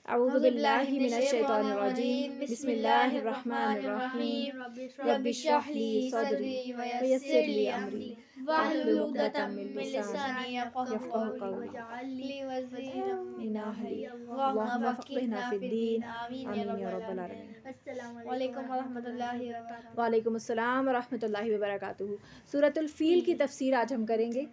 अऊज़ु बिल्लाहि मिनश्शैतानिर्रजीम बिस्मिल्लाहिर्रहमानिर्रहीम रब्बि इश्रह ली सदरी वयस्सिर ली अमरी वाहलुल उक़दतम मिन लिसानी यफ़क़हू क़ौली वजअलनी वज़ीरम मिन अहली अल्लाहुम्मा फ़क़्हिना फ़िद्दीन आमीन या रब्बल आलमीन। अस्सलामु अलैकुम वरहमतुल्लाहि वबरकातुहू। वालेकुम अस्सलाम वरहमतुल्लाहि वबरकातुहू। सूरतुल फ़ील की तफ़सीर आज हम करेंगे।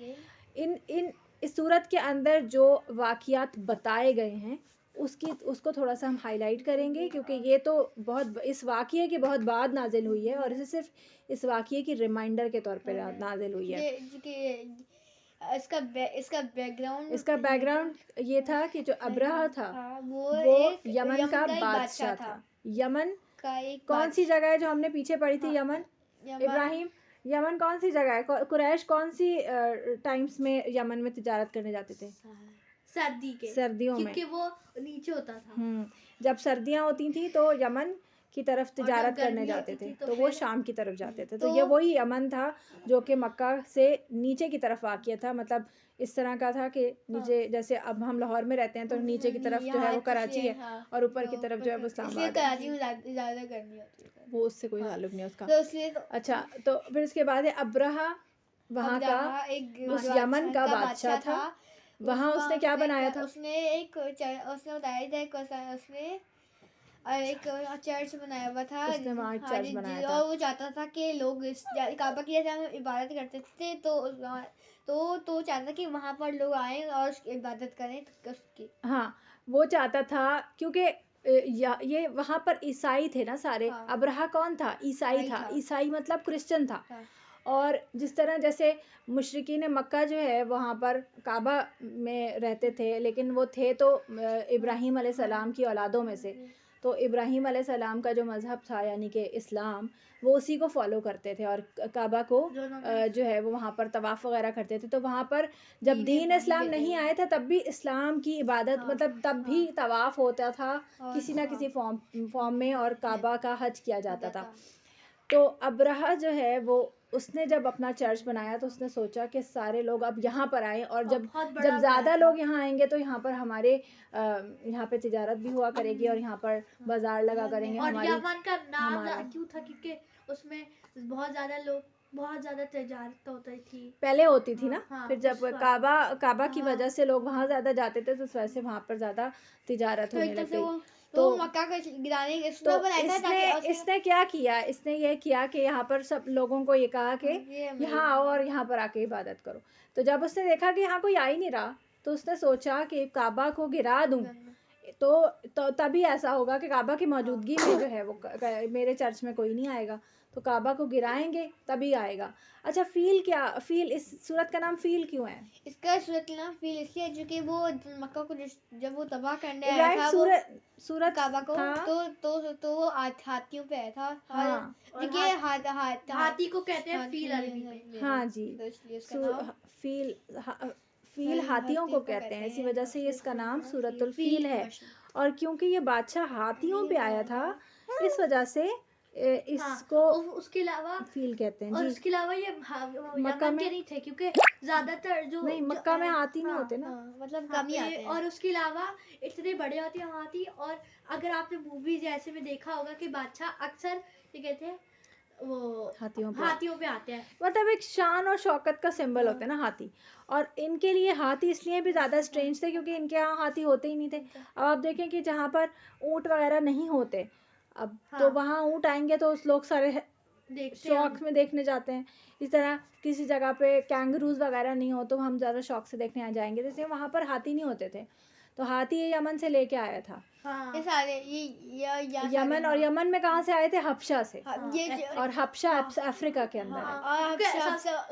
इस सूरत के अंदर जो वाक़ियात बताए गए हैं उसको थोड़ा सा हम हाईलाइट करेंगे, क्योंकि ये तो बहुत इस वाक़ये के बहुत बाद नाजिल हुई है और इसे सिर्फ इस वाक़ये की रिमाइंडर के तौर पर नाजिल हुई है। इसका बैकग्राउंड ये था कि जो अब्रहा था वो यमन का बादशाह था। यमन कौन सी जगह है जो हमने पीछे पढ़ी थी? यमन इब्राहिम, यमन कौन सी जगह है? कुरैश कौन सी टाइम्स में यमन में तिजारत करने जाते थे? सर्दियों में, क्योंकि वो नीचे होता था। जब सर्दियां होती थी तो यमन की तरफ तिजारत करने जाते थे, तो वो शाम की तरफ जाते थे। तो ये वही यमन था जो कि मक्का से नीचे की तरफ वाक़या था। मतलब इस तरह का था कि नीचे जैसे अब हम लाहौर में रहते हैं तो नीचे की तरफ जो है वो कराची है और ऊपर की तरफ जो है वो इस्लामाबाद है। वो उससे कोई ताल्लुक नहीं उसका। अच्छा, तो फिर उसके बाद है अब्रहा, वहाँ का उस यमन का बादशाह था। वहाँ उसने क्या बनाया था? उसने बताया था उसने एक चर्च बनाया हुआ था। उसने वहाँ एक चर्च बनाया था और वो चाहता था कि लोग इस काबा की जगह इबादत करते थे, तो चाहता था कि वहाँ पर लोग आए और उसकी इबादत करें उसकी। हाँ, वो चाहता था क्योंकि ये वहाँ पर ईसाई थे ना सारे। अब्रहा कौन था? ईसाई था। ईसाई मतलब क्रिश्चियन था। और जिस तरह जैसे मुशरिकीन मक्का जो है वहाँ पर काबा में रहते थे, लेकिन वो थे तो इब्राहीम अलैहिस्सलाम की औलादों में से। तो इब्राहीम अलैहिस्सलाम का जो मज़हब था यानी कि इस्लाम, वो उसी को फॉलो करते थे और काबा को जो है वो वहाँ पर तवाफ़ वगैरह करते थे। तो वहाँ पर जब दीन इस्लाम नहीं आया था तब भी इस्लाम की इबादत मतलब तब भी तवाफ़ होता था किसी ना किसी फॉर्म में और काबा का हज किया जाता था। तो अब्रहा जो है वो उसने जब अपना चर्च बनाया तो उसने सोचा कि सारे लोग अब यहाँ पर आएँ और जब ज़्यादा लोग यहाँ आएंगे तो यहाँ पर हमारे यहाँ पे तिजारत भी हुआ करेगी और यहाँ पर बाजार लगा करेंगे। और यमन का नाम क्यों था? क्योंकि उसमें बहुत ज़्यादा तिजारत होती थी, पहले होती थी ना। फिर जब काबा की वजह से लोग वहाँ ज़्यादा जाते थे तो उस वजह से वहाँ पर ज़्यादा तिजारत होने लग गई। तो मक्का को गिराने इसने क्या किया? इसने ये किया कि यहाँ पर सब लोगों को ये कहा कि यहाँ आओ और यहाँ पर आके इबादत करो। तो जब उसने देखा कि यहाँ कोई आ ही नहीं रहा तो उसने सोचा कि काबा को गिरा दूँ तो तभी ऐसा होगा कि काबा की मौजूदगी में जो है वो मेरे चर्च में कोई नहीं आएगा, तो काबा को गिराएंगे तभी आएगा। अच्छा, फ़ील इस सूरत का नाम फ़ील क्यों है? इसका सूरत का नाम फ़ील इसलिए जो कि वो मक्का को जब वो तबाह करने आया था सूरत काबा को, तो वो हाथियों पे आया था। हाँ, हाथी को कहते हैं फ़ील अरबी में। हाँ जी, फ़ील हाथियों को कहते हैं, इसी वजह से इसका नाम सूरतुल फ़ील है। और क्योंकि ये बादशाह हाथियों पे आया था इस वजह से इसको उसके अलावा फ़ील कहते हैं और जी। उसके अलावा ये मक्का में नहीं थे क्योंकि ज़्यादातर जो नहीं, मक्का में हाथी नहीं होते ना, मतलब कम ही आते हैं। और उसके अलावा इतने बड़े होते हैं हाथी। और अगर आपने मूवी जैसे में देखा होगा कि बादशाह अक्सर ये कहते हैं वो हाथियों पे आते हैं, मतलब एक शान और शौकत का सिंबल होता है ना हाथी। और इनके लिए हाथी इसलिए भी ज़्यादा स्ट्रेंज थे क्योंकि इनके यहाँ हाथी होते ही नहीं थे। अब आप देखें कि जहाँ पर ऊँट वगैरह नहीं होते अब तो वहाँ ऊँट आएंगे तो उस लोग सारे शौक में देखने जाते हैं। इस तरह किसी जगह पे कैंगरूज वगैरह नहीं हो तो हम ज़्यादा शौक से देखने आ जाएंगे, जैसे वहाँ पर हाथी नहीं होते थे तो हाथी ये यमन से लेके आया था। ये सारे ये यमन और यमन में कहाँ से आए थे? हबशा से। और हबशा अफ्रीका के अंदर है।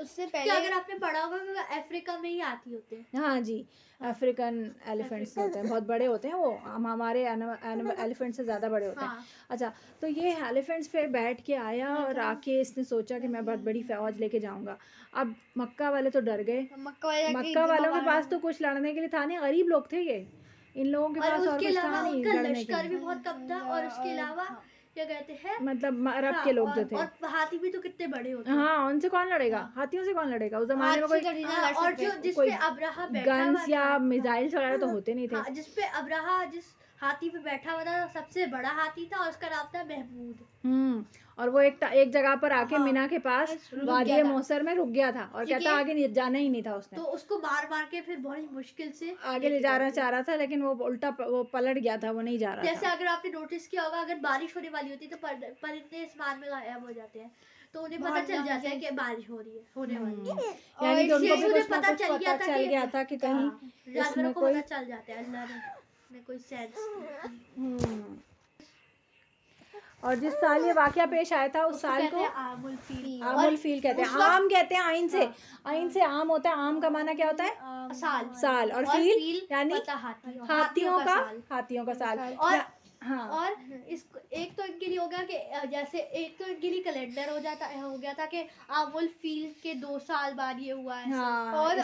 उससे पहले अगर आपने पढ़ा होगा कि अफ्रीका में ही हाथी होते हैं। हाँ जी, अफ्रीकन एलिफेंट्स होते हैं, बहुत बड़े होते हैं वो, हमारे एलिफेंट से ज़्यादा बड़े होते हैं। अच्छा, तो ये एलिफेंट्स पे बैठ के आया और आके इसने सोचा कि मैं बहुत बड़ी फ़ौज लेके जाऊंगा। अब मक्का वाले तो डर गए। मक्का वालों के पास तो कुछ लड़ने के लिए था नहीं, गरीब लोग थे ये, इन लोगों के पास और कुछ था नहीं लड़ने के लिए। भी बहुत कम था और उसके अलावा क्या कहते हैं मतलब अरब के लोग जो थे। और हाथी भी तो कितने बड़े होते हैं। हाँ, उनसे कौन लड़ेगा? हाथियों से कौन लड़ेगा? उस ज़माने में और जो जिस पे अब्राहा बैठा गन्स या मिसाइल्स वगैरह तो होते नहीं थे। जिस पे अब्राहा जिस हाथी पे बैठा हुआ था, सबसे बड़ा हाथी था और उसका नाम था महमूद। और वो एक जगह पर आके मिना के पास वादी मौसर में रुक गया था और कहता आगे जाना ही नहीं था उसने, तो उसको मार मार के फिर बड़ी मुश्किल से आगे ले जाना चाह रहा था, लेकिन वो उल्टा वो पलट गया था, वो नहीं जा रहा जैसे था। अगर आपने नोटिस किया होगा, अगर बारिश होने वाली होती है तो परिंदे आसमान में गायब हो जाते हैं, तो उन्हें पता चल जाता है कि बारिश हो रही है, होने वाली है। यानी कि उनको भी पता चल गया था कि कहीं जानवरों को पता चल जाता है, अल्लाह ने कोई सेंस। और जिस साल ये वाकया पेश आया था उस साल को आमुल फील कहते हैं। आम कहते हैं आइन से, आइन से आम होता है। आम का माना क्या होता है? साल। और फील यानी हाथियों का साल। और हाँ, और एक तो इनके लिए हो गया कि जैसे एक तो इनके लिए कैलेंडर हो गया था कि आमुल फील के 2 साल बाद ये हुआ है। हाँ, और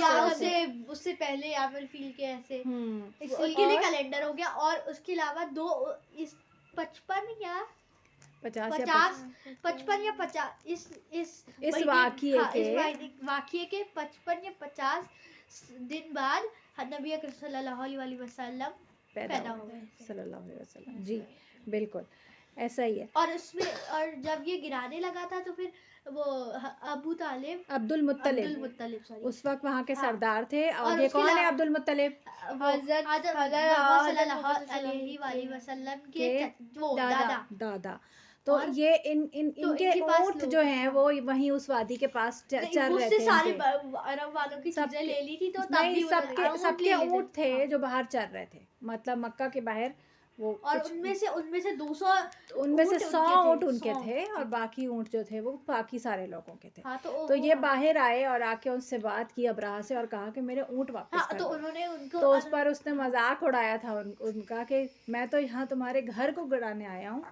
उससे पहले आमुल फील के ऐसे इसके लिए कैलेंडर हो गया। और उसके अलावा 55 या 50 इस वाक़ये के 55 या 50 दिन बाद नबी अकरम सल्लल्लाहु अलैहि वसल्लम पैदा हो गए सल्लल्लाहु अलैहि वसल्लम। जी बिल्कुल ऐसा ही है। और उसमें और जब ये गिराने लगा था तो फिर वो अब्दुल मुत्तलिब उस वक्त वहाँ के सरदार थे। और ये कौन है अब्दुल मुत्तलिब? हज़रत सल्लल्लाहु अलैहि वसल्लम के दादा। तो ये इनके ऊंट जो हैं वो वहीं उस वादी के पास चर रहे थे। सारे अरब वालों की चीजें ले ली थी, तो नहीं, सबके ऊंट थे जो बाहर चर रहे थे, मतलब मक्का के बाहर वो। और उनमें से 200 उनमें से 100 ऊंट उनके थे और बाकी ऊंट जो थे वो बाकी सारे लोगों के थे। हाँ, तो ये बाहर आए और आके उनसे बात की अब्राहा से और कहा कि मेरे ऊंट वापस कर दो। उन्होंने उनको तो उस पर उसने मजाक उड़ाया था उनका कि मैं तो यहाँ तुम्हारे घर को गिराने आया हूँ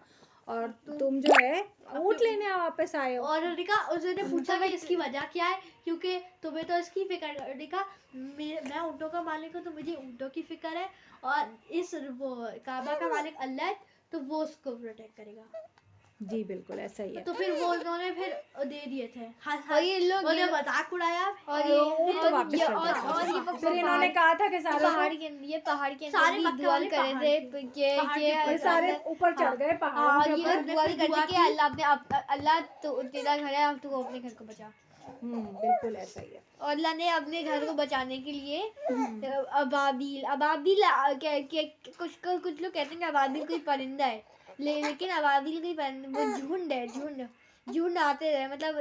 और तुम जो है ऊंट लेने वापस आए हो। और उसने पूछा कि इसकी वजह क्या है, क्योंकि तुम्हें तो इसकी फिक्र। मैं ऊँटों का मालिक हूँ तो मुझे ऊँटों की फिक्र है, और वो काबा का मालिक अल्लाह है तो वो उसको प्रोटेक्ट करेगा। जी बिल्कुल ऐसा ही है। तो फिर वो उन्होंने फिर दे दिए थे। और ये लोग मजाक उड़ाया और फिर इन्होंने कहा था कि पहाड़ के सारे दुआ कर रहे थे ये सारे ऊपर चढ़ गए पहाड़ के ऊपर। दुआ करते कि अल्लाह तो तेरा घर है, अब तू अपने घर को बचा। बिल्कुल ऐसा ही है। और अल्लाह ने अपने घर को बचाने के लिए अबाबिल कुछ लोग कहते हैं कि अबाबिल कोई परिंदा है, लेकिन अबाबिल कोई परिंदा वो झुंड है। झुंड आते रहे, मतलब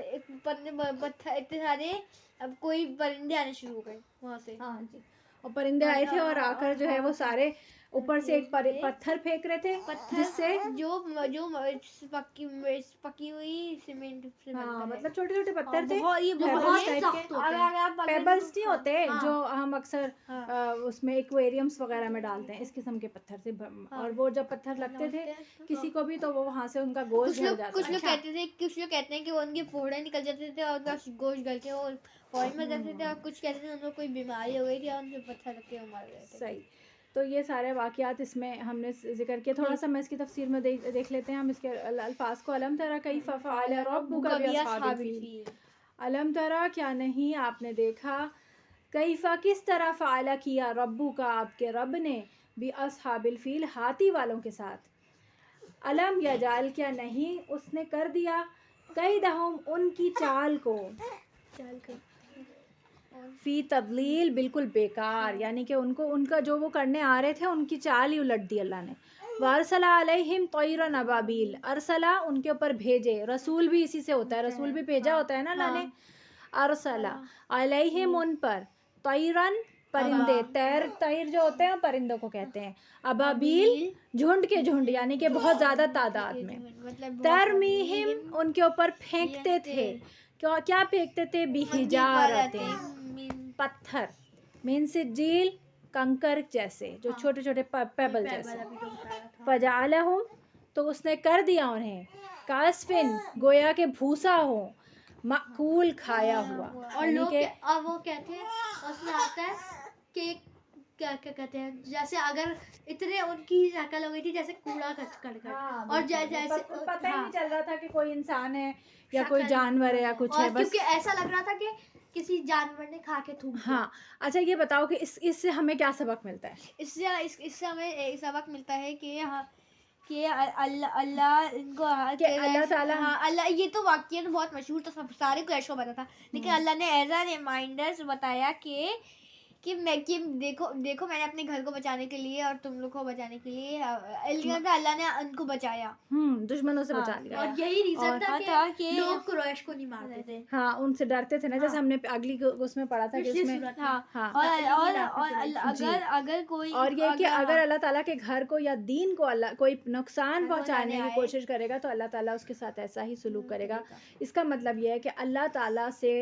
पत्थर इतने सारे, अब कोई परिंदे आने शुरू हो गए वहाँ से। हाँ जी, और परिंदे आए थे और आकर जो है वो सारे ऊपर से एक पत्थर फेंक रहे थे, जिससे जो पकी हुई सीमेंट से हाँ, मतलब छोटे छोटे पत्थर थे, पेबल्स नहीं होते जो हम अक्सर उसमें एक्वेरियम्स वगैरह में डालते हैं, इस किस्म के पत्थर थे। और वो जब पत्थर लगते थे किसी को भी तो वो वहाँ से उनका गोश्त जल जाता था। कुछ लोग कहते हैं कि वो उनके फोड़े निकल जाते थे और उनका गोश्त गल के वो फौरन में जाते थे, और कुछ कहते थे उनको कोई बीमारी हो गई थी और उनसे पत्थर रख के वो मर गए थे। सही। तो ये सारे वाक़यात इसमें हमने जिक्र किया। थोड़ा सा मैं इसकी तफसीर में देख लेते हैं हम इसके अल्फाज को। अलम तरा कैफ़ फ़अल रब्बुका बिअस्हाबिल फील। अलम तरा क्या नहीं आपने देखा, कैफ़ा किस तरह फ़अल किया, रब्बुका आपके रब ने, बिअस्हाबिल फील हाथी वालों के साथ। अलम यजाल क्या नहीं उसने कर दिया, कैदहुम उनकी चाल को, फी तदलील बिल्कुल बेकार, यानी कि उनको उनका जो वो करने आ रहे थे उनकी चाल ही उलट दी अल्लाह ने। वारसला अलैहिम तैरन अबाबील, अरसला उनके ऊपर भेजे, रसूल भी इसी से होता है, रसूल भी भेजा होता है ना अल्लाह ने। अरसला अलैहिम उन पर, तैरन परिंदे, तैर जो होते हैं परिंदों को कहते हैं, अबाबील झुंड के झुंड, यानी कि बहुत ज़्यादा तादाद में। तरमीहिम उनके ऊपर फेंकते थे, क्या फेंकते थे, बिहिजारतिन पत्थर, मीन सिज्जील कंकर जैसे, जो छोटे छोटे पेबल जैसे। फजालहुम तो उसने कर दिया उन्हें, कास्फिन गोया के भूसा हो, माकूल खाया हुआ। और लोग वो कहते हैं उसमें आता है कि क्या क्या कहते हैं, जैसे अगर इतने उनकी शक्ल हो गई थी जैसे कूड़ा करकट, हाँ, और बिल्कुल। जैसे पता ही हाँ, नहीं चल रहा था कि कोई इंसान है या कोई शक्ल जानवर है या कुछ है, और बस। क्योंकि ऐसा लग रहा था कि किसी जानवर ने खा के थूक दिया। हाँ, अच्छा ये बताओ कि इससे हमें क्या सबक मिलता है? इससे हमें एक सबक मिलता है कि कि अल्लाह इनको कि अल्लाह ताला हाँ, अल्लाह, ये तो वाकया तो बहुत मशहूर था, सब सारे क्रैश को पता था, लेकिन अल्लाह ने एज अ रिमाइंडर्स बताया कि देखो मैंने अपने घर को बचाने के लिए और तुम लोग को बचाने के लिए अल्लाह ने उनको बचाया, दुश्मनों से हाँ, बचा लिया। और यही रीजन और था कि लोग कुरैश को नहीं मारते थे। हाँ, उनसे डरते थे ना, जैसे हाँ। हमने अगली उसमें पढ़ा था कि पिछली उसमें सूरत में। हाँ, हाँ, और जी। अगर कोई और ये कि अगर अल्लाह ताला के घर को या दीन को अल्लाह कोई नुकसान पहुंचाने की आए, कोशिश करेगा तो अल्लाह ताला उसके साथ ऐसा ही सुलूक करेगा। इसका मतलब ये है कि अल्लाह ताला से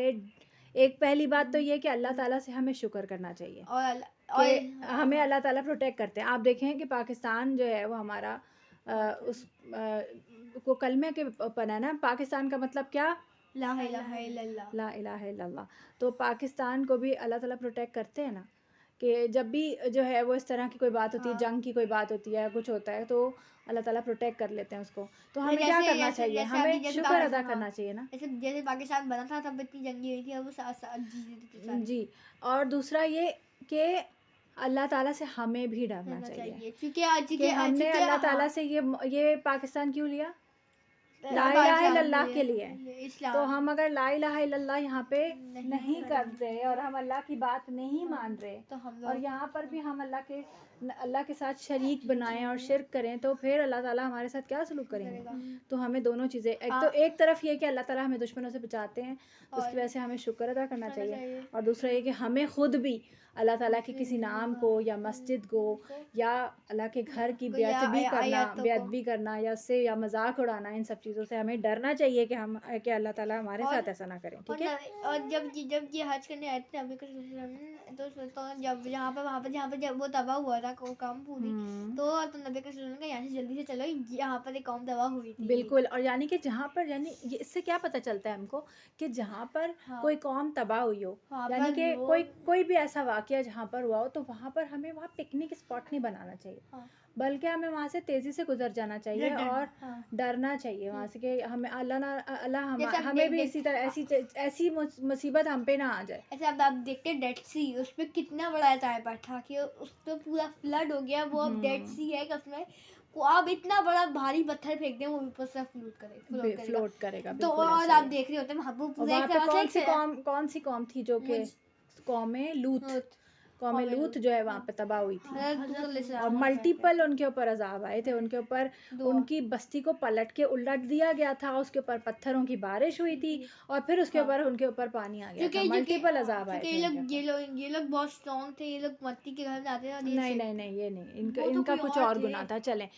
एक पहली बात तो ये कि अल्लाह ताला से हमें शुक्र करना चाहिए कि हमें अल्लाह ताला प्रोटेक्ट करते हैं। आप देखें कि पाकिस्तान जो है वो हमारा को कलमे के ऊपर है ना, पाकिस्तान का मतलब क्या? ला इलाहा इल्लल्लाह। ला इलाहा इल्लल्लाह। तो पाकिस्तान को भी अल्लाह ताला प्रोटेक्ट करते हैं ना, कि जब भी जो है वो इस तरह की कोई बात होती है, जंग की कोई बात होती है, कुछ होता है, तो अल्लाह ताला प्रोटेक्ट कर लेते हैं उसको। तो हमें क्या करना चाहिए? हमें शुक्र अदा करना चाहिए ना। जैसे पाकिस्तान बना था तब इतनी जंगी हुई थी, अब वो जी। और दूसरा ये कि अल्लाह ताला से हमें भी डरना चाहिए कि हमने अल्लाह ताला से ये पाकिस्तान क्यों लिया? ला इलाहा इल्लल्लाह के लिए। तो हम अगर ला इलाहा इल्लल्लाह यहाँ पे नहीं कर रहे और हम अल्लाह की बात नहीं मान रहे, तो हम और यहाँ पर भी हम अल्लाह के साथ शरीक बनाएं और शिर्क करें, तो फिर अल्लाह ताला हमारे साथ क्या सलूक करेंगे? तो हमें दोनों चीज़ें, एक तरफ ये कि अल्लाह ताला हमें दुश्मनों से बचाते हैं, उसकी वजह से हमें शुक्र अदा करना चाहिए, और दूसरा ये कि हमें खुद भी अल्लाह ताला के किसी नाम को या मस्जिद को या अल्लाह के घर की बेअदबी करना या उससे या मजाक उड़ाना, इन सब चीज़ों से हमें डरना चाहिए कि अल्लाह ताला हमारे साथ ऐसा ना करें। ठीक है। और जब ये हज करने आए थे नबी तो जब वहाँ पे जब वो तबाह हुआ था कौम पूरी, तो नबी के यहाँ से जल्दी से चलो, यहाँ पर एक कौम तबाह हुई थी। बिल्कुल। और यानी कि जहाँ पर, यानी इससे क्या पता चलता है हमको कि जहाँ पर कोई कौम तबाह हुई हो, यानी कि कोई भी ऐसा वाकया जहाँ पर हुआ हो, तो वहाँ पर हमें वहाँ पिकनिक स्पॉट नहीं बनाना चाहिए, बल्कि हमें वहाँ से तेज़ी से गुजर जाना चाहिए और डरना चाहिए वहाँ से कि हमें हमें भी इसी तरह ऐसी मुसीबत हम पे ना आ जाए। ऐसे अब आप देखते हैं डेड सी, उस पर कितना बड़ा टाइपर था कि उस पर पूरा फ्लड हो गया, वो अब डेड सी है कि उसमें आप इतना बड़ा भारी पत्थर फेंक दें वो ऊपर से फ्लोट करेगा। तो और आप देख रहे होते हैं कौन सी कौम थी जो कि कौम लूत जो है वहाँ पे तबाह हुई थी, और मल्टीपल उनके ऊपर अजाब आए थे, उनके ऊपर उनकी बस्ती को पलट के उलट दिया गया था, उसके ऊपर पत्थरों की बारिश हुई थी, और फिर उसके ऊपर उनके ऊपर पानी आ गया था, मल्टीपल अजाब आए थे। ये लोग बहुत स्ट्रॉन्ग थे, ये लोग मट्टी के घर में आते थे। नहीं, ये नहीं, इनका कुछ और गुनाह था। चलें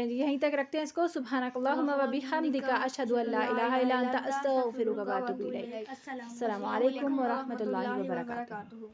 जी, यहीं तक रखते हैं इसको। सुब्हानकल्लाहुम्मा व बिहम्दिका अशहदु अल्ला इलाहा इल्ला अंता अस्तगफिरुका व अतूबु इलैक। अस्सलामु अलैकुम व रहमतुल्लाहि व बरकातुहू।